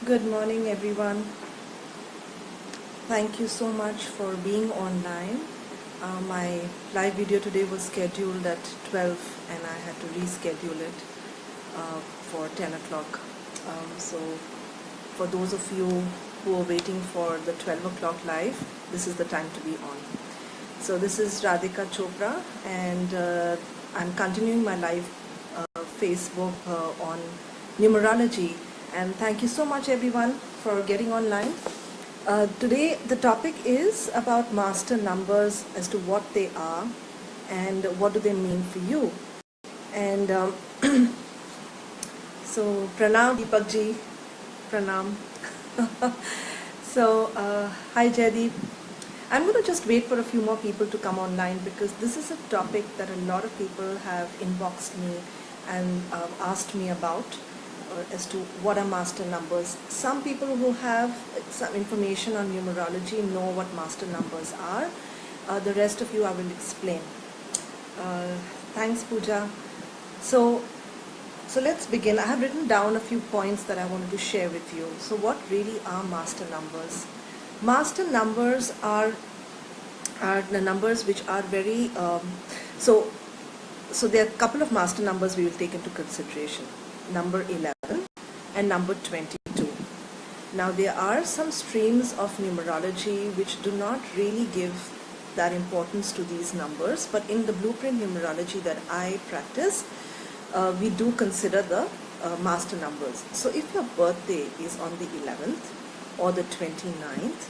Good morning, everyone. Thank you so much for being online. My live video today was scheduled at 12 and I had to reschedule it for 10 o'clock. So for those of you who are waiting for the 12 o'clock live, this is the time to be on. So this is Radhika Chopra and I'm continuing my live Facebook on numerology, and thank you so much everyone for getting online. Today the topic is about master numbers, as to what they are and what do they mean for you. And so pranam Deepak ji, pranam. So hi Jaideep. I'm going to just wait for a few more people to come online, because this is a topic that a lot of people have inboxed me and asked me about, as to what are master numbers. Some people who have some information on numerology know what master numbers are. The rest of you I will explain. Thanks Pooja. So let's begin. I have written down a few points that I wanted to share with you. So what really are master numbers? Master numbers are the numbers which are very so there are a couple of master numbers we will take into consideration: number 11 and number 22. Now there are some streams of numerology which do not really give that importance to these numbers, but in the blueprint numerology that I practice, we do consider the master numbers. So if your birthday is on the 11th or the 29th,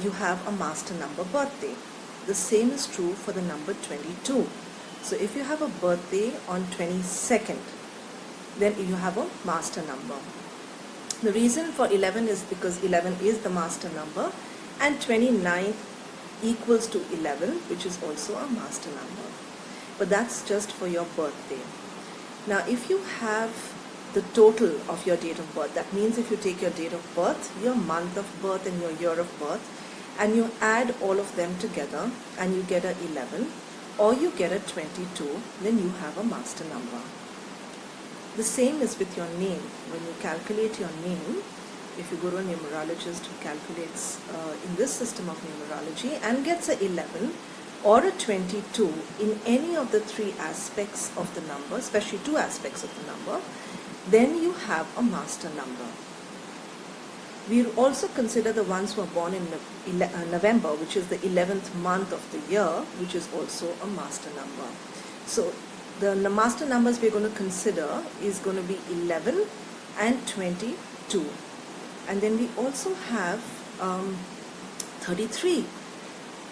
you have a master number birthday. The same is true for the number 22. So if you have a birthday on 22nd, then you have a master number. The reason for 11 is because 11 is the master number, and 29 equals to 11, which is also a master number. But that's just for your birthday. Now if you have the total of your date of birth, that means if you take your date of birth, your month of birth and your year of birth, and you add all of them together and you get a 11 or you get a 22, then you have a master number. The same is with your name. When you calculate your name, if you go to a numerologist who calculates in this system of numerology and gets a 11 or a 22 in any of the three aspects of the number, especially two aspects of the number, then you have a master number. We also consider the ones who are born in November, which is the 11th month of the year, which is also a master number. So the master numbers we're going to consider is going to be 11 and 22. And then we also have 33.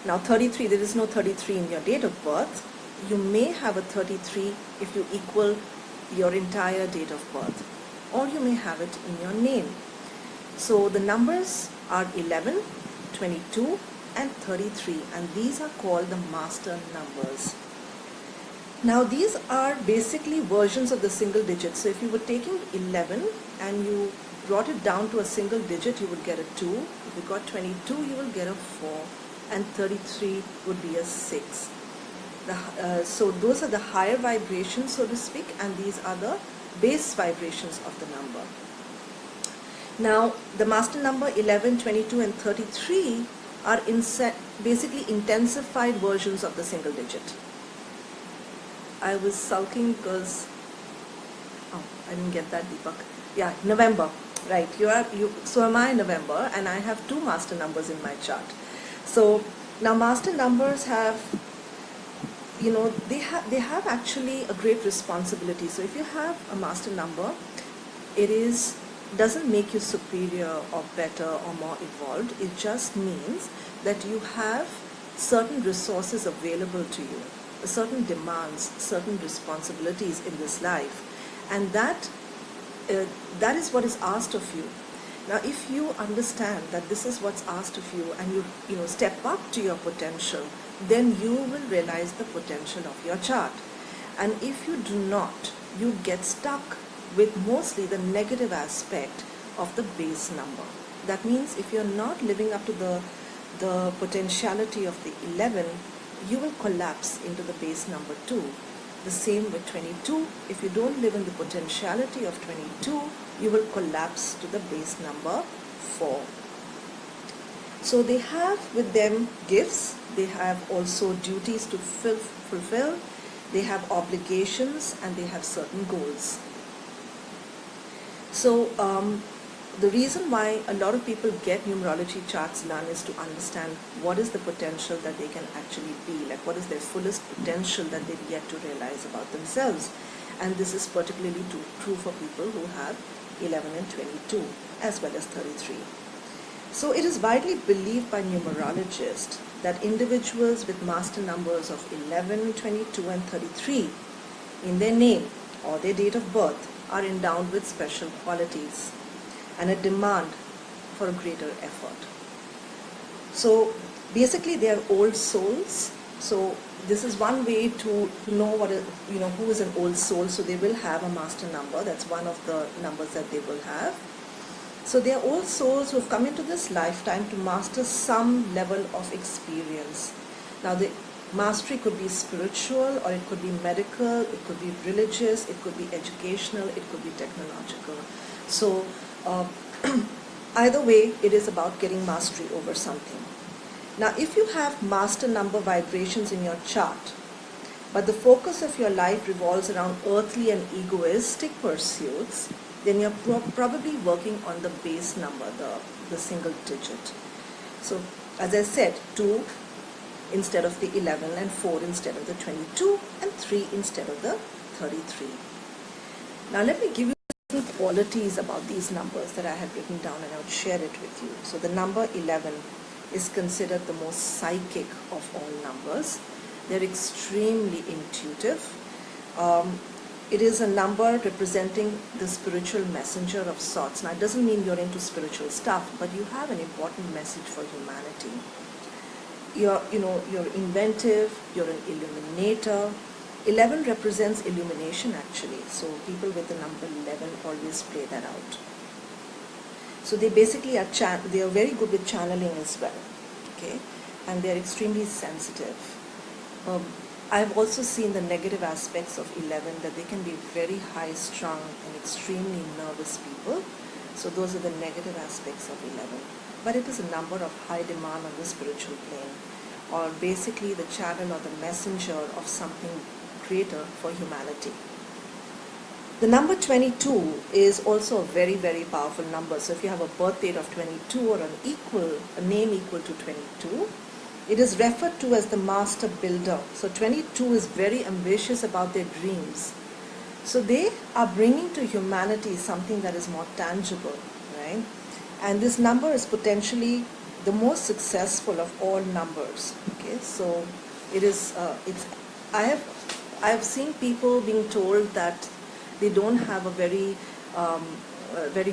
Now 33, there is no 33 in your date of birth. You may have a 33 if you equal your entire date of birth, or you may have it in your name. So the numbers are 11, 22 and 33, and these are called the master numbers. Now these are basically versions of the single digit. So if you were taking 11 and you brought it down to a single digit, you would get a 2. If you got 22, you will get a 4, and 33 would be a 6. So those are the higher vibrations, so to speak, and these are the base vibrations of the number. Now the master number 11, 22 and 33 are basically intensified versions of the single digit. I was sulking because I didn't get that, Deepak. Yeah, November, right? So am I November, and I have two master numbers in my chart. So now master numbers have, they have actually a great responsibility. So if you have a master number, it doesn't make you superior or better or more evolved. It just means that you have certain resources available to you, certain demands, certain responsibilities in this life, and that is what is asked of you. Now if you understand that this is what's asked of you, and you step up to your potential, then you will realize the potential of your chart. And if you do not, you get stuck with mostly the negative aspect of the base number. That means if you're not living up to the potentiality of the 11, you will collapse into the base number 2. The same with 22. If you don't live in the potentiality of 22, you will collapse to the base number 4. So they have with them gifts, they have also duties to fulfill, they have obligations, and they have certain goals. So the reason why a lot of people get numerology charts done is to understand what is the potential that they can actually be, like what is their fullest potential that they've yet to realize about themselves. And this is particularly true for people who have 11 and 22 as well as 33. So it is widely believed by numerologists that individuals with master numbers of 11, 22 and 33 in their name or their date of birth are endowed with special qualities and a demand for a greater effort. So basically they are old souls. So this is one way to know what is, who is an old soul. So they will have a master number. That's one of the numbers that they will have. So they are old souls who have come into this lifetime to master some level of experience. Now the mastery could be spiritual, or it could be medical, it could be religious, it could be educational, it could be technological. So either way, it is about getting mastery over something. Now if you have master number vibrations in your chart, but the focus of your life revolves around earthly and egoistic pursuits, then you're probably working on the base number, the single digit. So as I said, 2 instead of the 11, and 4 instead of the 22, and 3 instead of the 33. Now let me give you some qualities about these numbers that I have written down, and I'll share it with you. So the number 11 is considered the most psychic of all numbers. They're extremely intuitive. It is a number representing the spiritual messenger of sorts. Now it doesn't mean you're into spiritual stuff, but you have an important message for humanity. You're inventive, you're an illuminator. 11 represents illumination actually. So people with the number 11 always play that out. So they basically are they are very good with channeling as well. Okay, and they're extremely sensitive. I've also seen the negative aspects of 11, that they can be very high strung and extremely nervous people. So those are the negative aspects of 11. But it is a number of high demand on the spiritual plane, or basically the channel or the messenger of something greater for humanity. The number 22 is also a very, very powerful number. So if you have a birth date of 22 or a name equal to 22, it is referred to as the master builder. So 22 is very ambitious about their dreams. So they are bringing to humanity something that is more tangible, right? And this number is potentially the most successful of all numbers. Okay, so it is. I have seen people being told that they don't have a very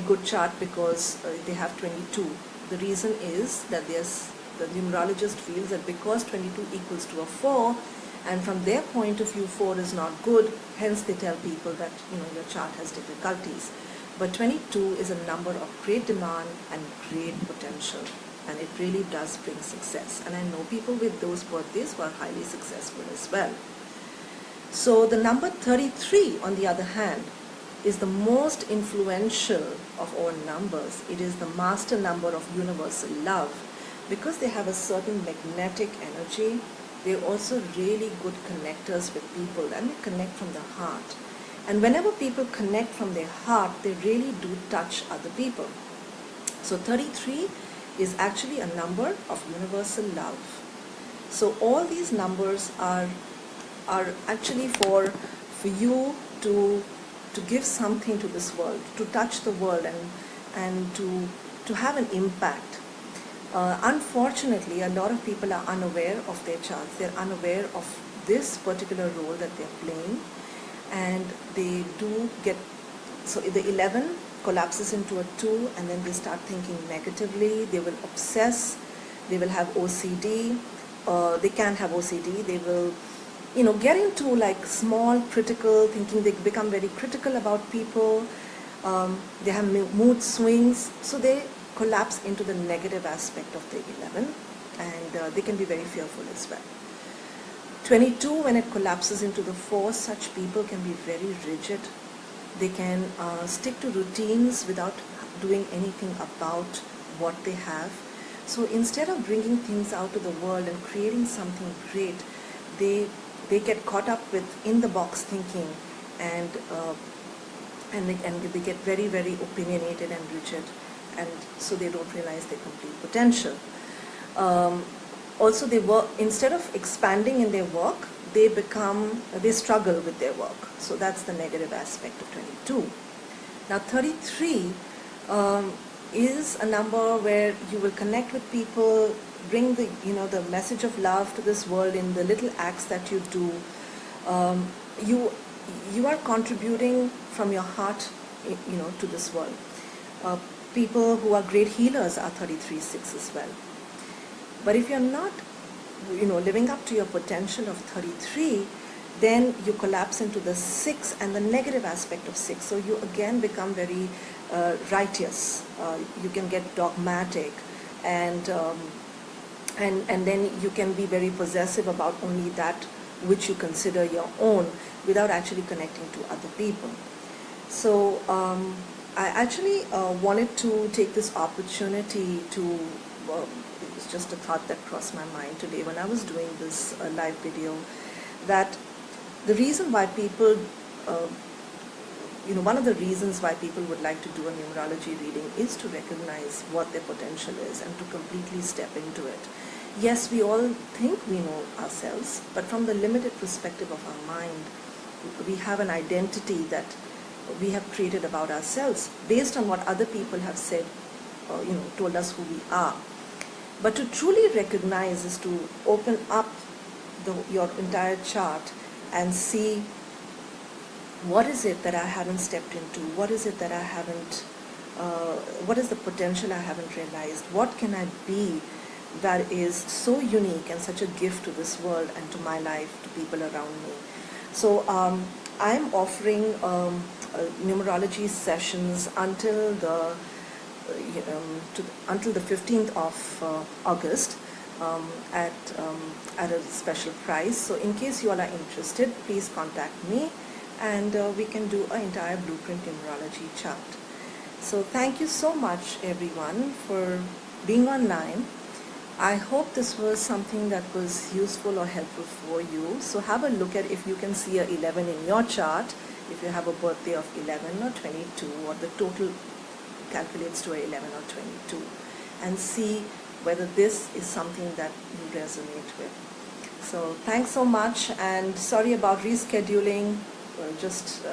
good chart because they have 22. The reason is that the numerologist feels that because 22 equals to a 4, and from their point of view 4 is not good, hence they tell people that your chart has difficulties. But 22 is a number of great demand and great potential, and it really does bring success. And I know people with those birthdays who are highly successful as well. So the number 33, on the other hand, is the most influential of all numbers. It is the master number of universal love. Because they have a certain magnetic energy, they're also really good connectors with people, and they connect from the heart. And whenever people connect from their heart, they really do touch other people. So 33 is actually a number of universal love. So all these numbers are actually for you to give something to this world, to touch the world, and to have an impact. Unfortunately, a lot of people are unaware of their charts. They're unaware of this particular role that they're playing, and they do get, so the 11 collapses into a 2, and then they start thinking negatively. They will obsess, they will have OCD, they can have OCD, they will get into like small critical thinking. They become very critical about people. They have mood swings, so they collapse into the negative aspect of the 11, and they can be very fearful as well. 22, when it collapses into the 4, such people can be very rigid. They can stick to routines without doing anything about what they have. So instead of bringing things out to the world and creating something great, they get caught up with in-the-box thinking, and they get very, very opinionated and rigid, and so they don't realize their complete potential. Also, they work, instead of expanding in their work, they struggle with their work. So that's the negative aspect of 22. Now 33 is a number where you will connect with people, bring the message of love to this world in the little acts that you do. You are contributing from your heart, to this world. People who are great healers are 33-6 as well. But if you're not, living up to your potential of 33, then you collapse into the 6 and the negative aspect of 6. So you again become very righteous. You can get dogmatic, and then you can be very possessive about only that which you consider your own, without actually connecting to other people. So I actually wanted to take this opportunity to, it was just a thought that crossed my mind today when I was doing this live video, that the reason why people, one of the reasons why people would like to do a numerology reading is to recognize what their potential is and to completely step into it. Yes, we all think we know ourselves, but from the limited perspective of our mind, we have an identity that we have created about ourselves based on what other people have said, told us who we are. But to truly recognize is to open up your entire chart and see, what is it that I haven't stepped into? What is it that I haven't, what is the potential I haven't realized? What can I be that is so unique and such a gift to this world and to my life, to people around me? So I'm offering numerology sessions until the until the 15th of August at a special price. So in case you all are interested, please contact me, and we can do an entire blueprint numerology chart. So thank you so much everyone for being online. I hope this was something that was useful or helpful for you. So have a look at if you can see a 11 in your chart, if you have a birthday of 11 or 22, or the total calculates to a 11 or 22, and see whether this is something that you resonate with. So thanks so much, and sorry about rescheduling, just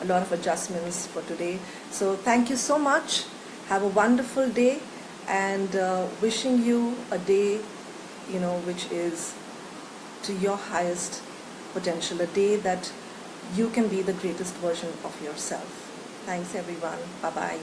a lot of adjustments for today. So thank you so much. Have a wonderful day, and wishing you a day, which is to your highest potential, a day that you can be the greatest version of yourself. Thanks everyone. Bye-bye.